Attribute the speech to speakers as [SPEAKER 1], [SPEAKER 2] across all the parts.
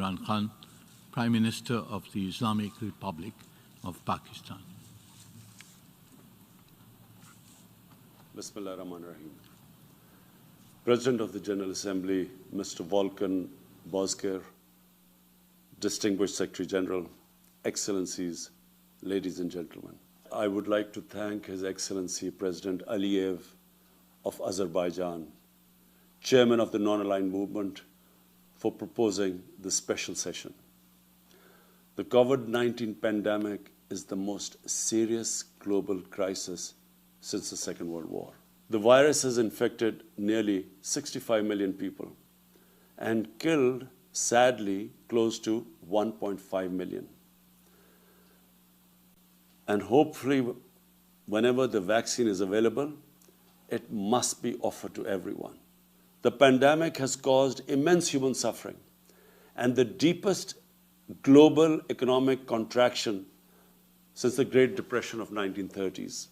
[SPEAKER 1] IMRAN KHAN, Prime Minister of the Islamic Republic of Pakistan.
[SPEAKER 2] Bismillah ar-Rahman ar-Rahim. President of the General Assembly, Mr. Volkan Bozkir, Distinguished Secretary General, Excellencies, ladies and gentlemen. I would like to thank His Excellency President Aliyev of Azerbaijan, Chairman of the Non-Aligned Movement, for proposing this special session. The COVID-19 pandemic is the most serious global crisis since the Second World War. The virus has infected nearly 65 million people and killed, sadly, close to 1.5 million. And hopefully, whenever the vaccine is available, it must be offered to everyone. The pandemic has caused immense human suffering and the deepest global economic contraction since the Great Depression of 1930s.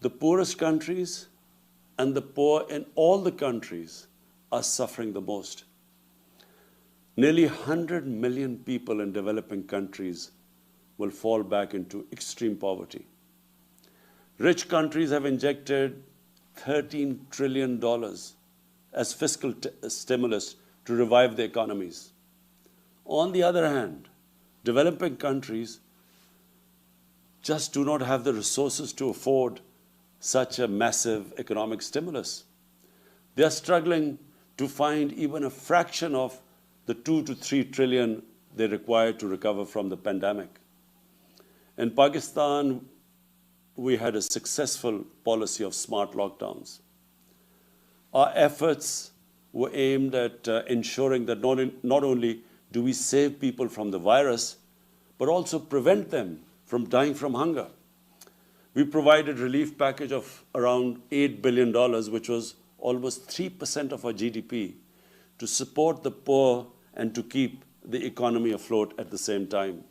[SPEAKER 2] The poorest countries and the poor in all the countries are suffering the most. Nearly 100 million people in developing countries will fall back into extreme poverty. Rich countries have injected $13 trillion as fiscal stimulus to revive their economies. On the other hand, developing countries just do not have the resources to afford such a massive economic stimulus. They are struggling to find even a fraction of the 2 to 3 trillion they require to recover from the pandemic. In Pakistan, we had a successful policy of smart lockdowns. Our efforts were aimed at ensuring that not only do we save people from the virus, but also prevent them from dying from hunger. We provided a relief package of around $8 billion, which was almost 3% of our GDP, to support the poor and to keep the economy afloat at the same time.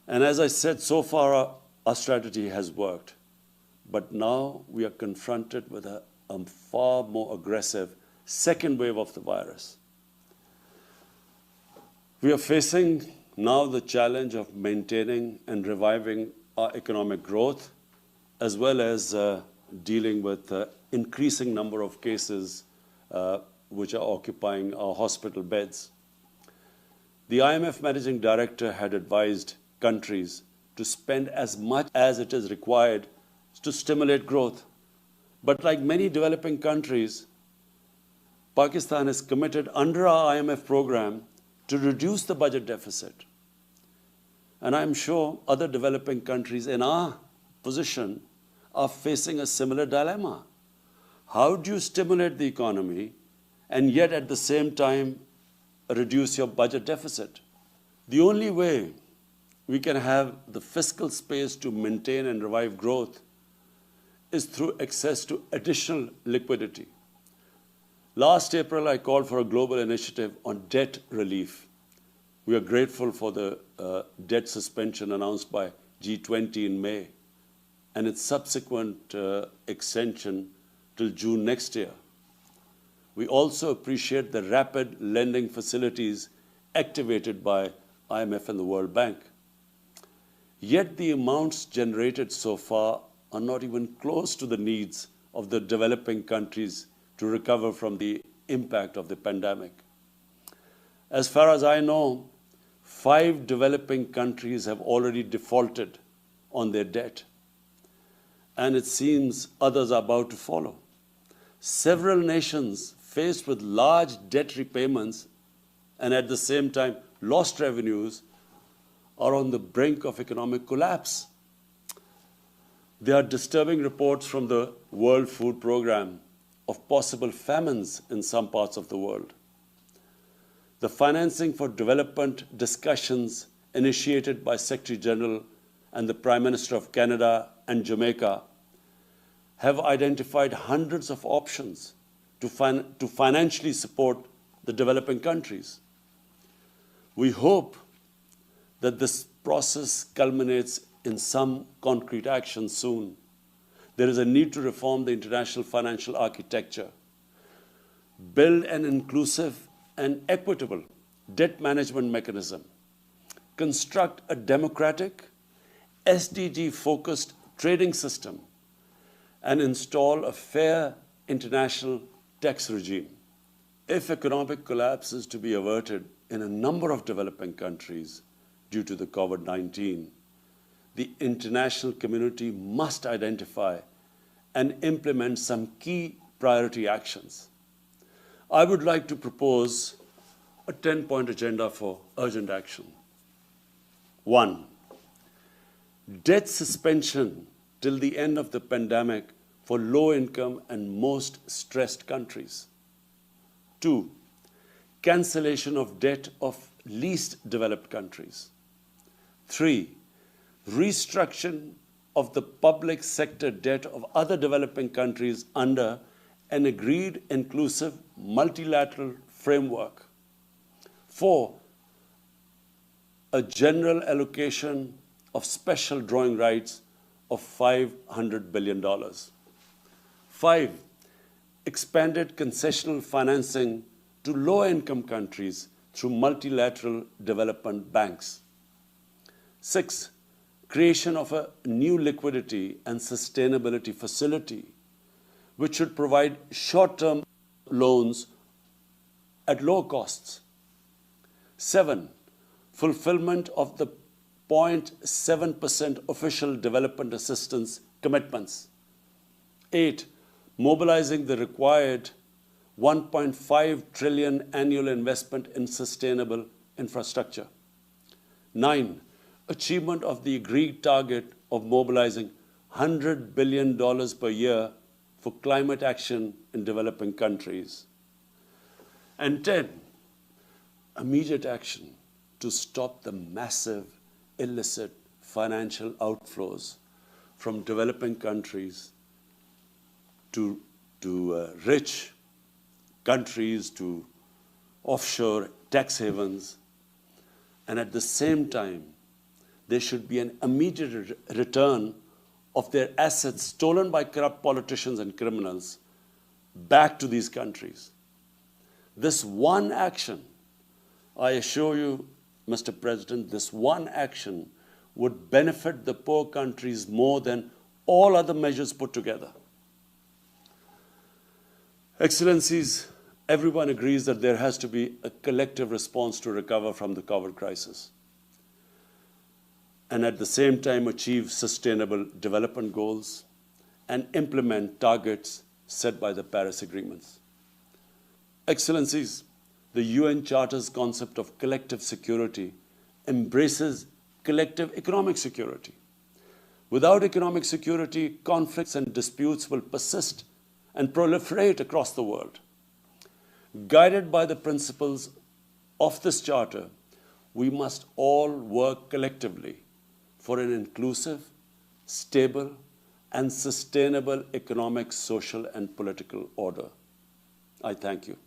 [SPEAKER 2] And as I said, so far our strategy has worked. But now we are confronted with a far more aggressive second wave of the virus. We are facing now the challenge of maintaining and reviving our economic growth, as well as dealing with the increasing number of cases which are occupying our hospital beds. The IMF Managing Director had advised countries to spend as much as it is required to stimulate growth. But like many developing countries, Pakistan is committed under our IMF program to reduce the budget deficit. And I'm sure other developing countries in our position are facing a similar dilemma. How do you stimulate the economy and yet at the same time reduce your budget deficit? The only way we can have the fiscal space to maintain and revive growth is through access to additional liquidity. Last April, I called for a global initiative on debt relief. We are grateful for the debt suspension announced by G20 in May and its subsequent extension till June next year. We also appreciate the rapid lending facilities activated by IMF and the World Bank. Yet the amounts generated so far are not even close to the needs of the developing countries to recover from the impact of the pandemic. As far as I know, 5 developing countries have already defaulted on their debt, and it seems others are about to follow. Several nations faced with large debt repayments and at the same time lost revenues are on the brink of economic collapse. There are disturbing reports from the World Food Programme of possible famines in some parts of the world. The financing for development discussions initiated by Secretary General and the Prime Minister of Canada and Jamaica have identified hundreds of options to financially support the developing countries. We hope that this process culminates in some concrete action soon. There is a need to reform the international financial architecture, build an inclusive and equitable debt management mechanism, construct a democratic, SDG-focused trading system, and install a fair international tax regime. If economic collapse is to be averted in a number of developing countries due to the COVID-19, the international community must identify and implement some key priority actions. I would like to propose a 10-point agenda for urgent action. 1. Debt suspension till the end of the pandemic for low-income and most stressed countries. 2. Cancellation of debt of least developed countries. 3. Restructuring of the public sector debt of other developing countries under an agreed inclusive multilateral framework. 4. A general allocation of special drawing rights of $500 billion. 5. Expanded concessional financing to low-income countries through multilateral development banks. 6. Creation of a new liquidity and sustainability facility, which should provide short-term loans at low costs. 7. Fulfillment of the 0.7% official development assistance commitments. 8. Mobilizing the required 1.5 trillion annual investment in sustainable infrastructure. 9. Achievement of the agreed target of mobilizing $100 billion per year for climate action in developing countries. And 10. Immediate action to stop the massive illicit financial outflows from developing countries to rich countries, to offshore tax havens. And at the same time, there should be an immediate return of their assets stolen by corrupt politicians and criminals back to these countries. This one action, I assure you, Mr. President, this one action would benefit the poor countries more than all other measures put together. Excellencies, everyone agrees that there has to be a collective response to recover from the COVID crisis, and at the same time achieve sustainable development goals and implement targets set by the Paris Agreements. Excellencies, the UN Charter's concept of collective security embraces collective economic security. Without economic security, conflicts and disputes will persist and proliferate across the world. Guided by the principles of this Charter, we must all work collectively for an inclusive, stable, and sustainable economic, social, and political order. I thank you.